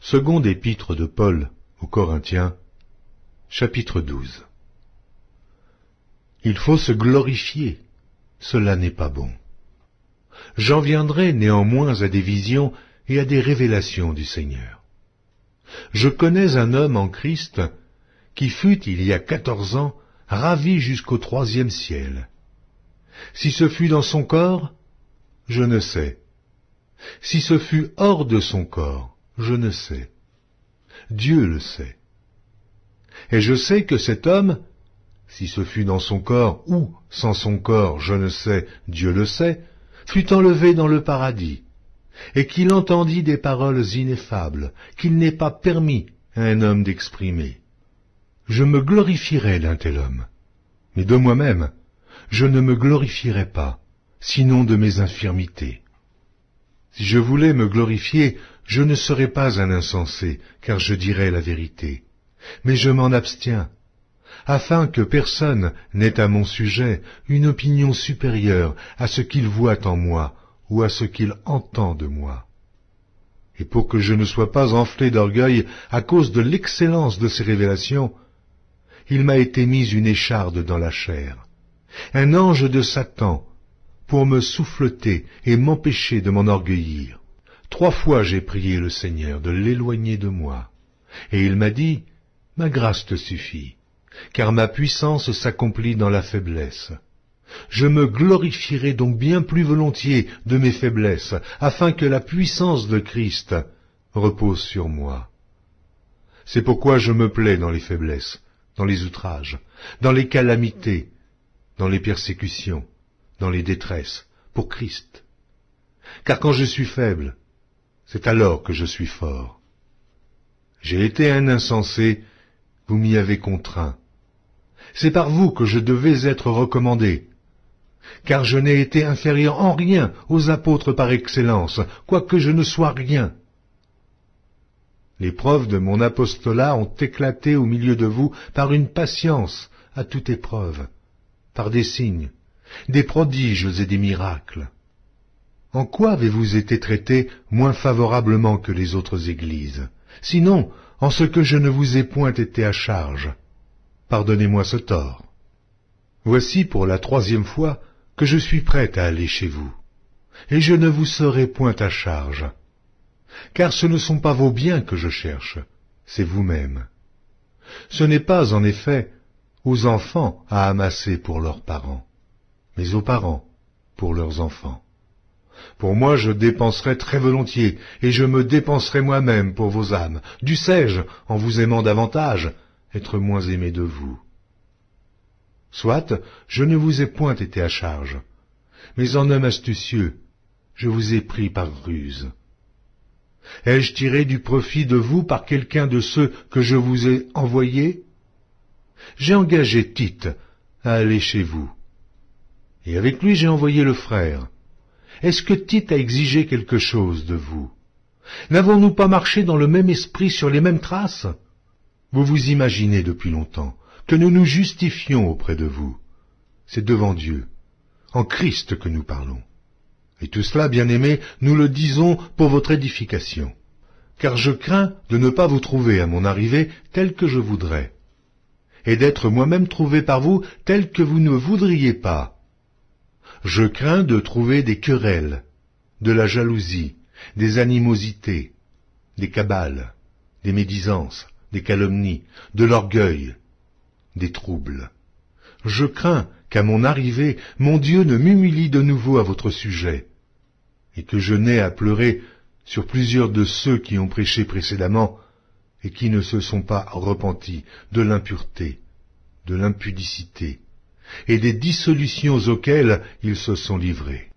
Seconde épître de Paul aux Corinthiens, chapitre 12. Il faut se glorifier, cela n'est pas bon. J'en viendrai néanmoins à des visions et à des révélations du Seigneur. Je connais un homme en Christ qui fut, il y a 14 ans, ravi jusqu'au 3e ciel. Si ce fut dans son corps, je ne sais. Si ce fut hors de son corps, je ne sais. Dieu le sait. Et je sais que cet homme, si ce fut dans son corps ou sans son corps, je ne sais, Dieu le sait, fut enlevé dans le paradis, et qu'il entendit des paroles ineffables, qu'il n'est pas permis à un homme d'exprimer. Je me glorifierais d'un tel homme, mais de moi-même, je ne me glorifierais pas, sinon de mes infirmités. Si je voulais me glorifier, je ne serais pas un insensé, car je dirais la vérité. Mais je m'en abstiens, afin que personne n'ait à mon sujet une opinion supérieure à ce qu'il voit en moi ou à ce qu'il entend de moi. Et pour que je ne sois pas enflé d'orgueil à cause de l'excellence de ces révélations, il m'a été mis une écharde dans la chair, un ange de Satan, pour me souffleter et m'empêcher de m'enorgueillir. 3 fois j'ai prié le Seigneur de l'éloigner de moi, et il m'a dit, « Ma grâce te suffit, car ma puissance s'accomplit dans la faiblesse. Je me glorifierai donc bien plus volontiers de mes faiblesses, afin que la puissance de Christ repose sur moi. C'est pourquoi je me plais dans les faiblesses, dans les outrages, dans les calamités, dans les persécutions, dans les détresses, pour Christ. Car quand je suis faible, c'est alors que je suis fort. J'ai été un insensé, vous m'y avez contraint. C'est par vous que je devais être recommandé, car je n'ai été inférieur en rien aux apôtres par excellence, quoique je ne sois rien. Les preuves de mon apostolat ont éclaté au milieu de vous par une patience à toute épreuve, par des signes, des prodiges et des miracles. En quoi avez-vous été traités moins favorablement que les autres églises? Sinon, en ce que je ne vous ai point été à charge. Pardonnez-moi ce tort. Voici pour la 3e fois que je suis prêt à aller chez vous, et je ne vous serai point à charge. Car ce ne sont pas vos biens que je cherche, c'est vous-même. Ce n'est pas, en effet, aux enfants à amasser pour leurs parents, mais aux parents pour leurs enfants. Pour moi, je dépenserai très volontiers, et je me dépenserai moi-même pour vos âmes. Dussé-je, en vous aimant davantage, être moins aimé de vous? Soit, je ne vous ai point été à charge, mais en homme astucieux, je vous ai pris par ruse. Ai-je tiré du profit de vous par quelqu'un de ceux que je vous ai envoyés? J'ai engagé Tite à aller chez vous, et avec lui j'ai envoyé le frère. Est-ce que Tite a exigé quelque chose de vous? N'avons-nous pas marché dans le même esprit sur les mêmes traces? Vous vous imaginez depuis longtemps que nous nous justifions auprès de vous. C'est devant Dieu, en Christ que nous parlons. Et tout cela, bien-aimés, nous le disons pour votre édification. Car je crains de ne pas vous trouver à mon arrivée tel que je voudrais, et d'être moi-même trouvé par vous tel que vous ne voudriez pas. Je crains de trouver des querelles, de la jalousie, des animosités, des cabales, des médisances, des calomnies, de l'orgueil, des troubles. Je crains qu'à mon arrivée, mon Dieu ne m'humilie de nouveau à votre sujet, et que je n'aie à pleurer sur plusieurs de ceux qui ont prêché précédemment et qui ne se sont pas repentis de l'impureté, de l'impudicité, et des dissolutions auxquelles ils se sont livrés.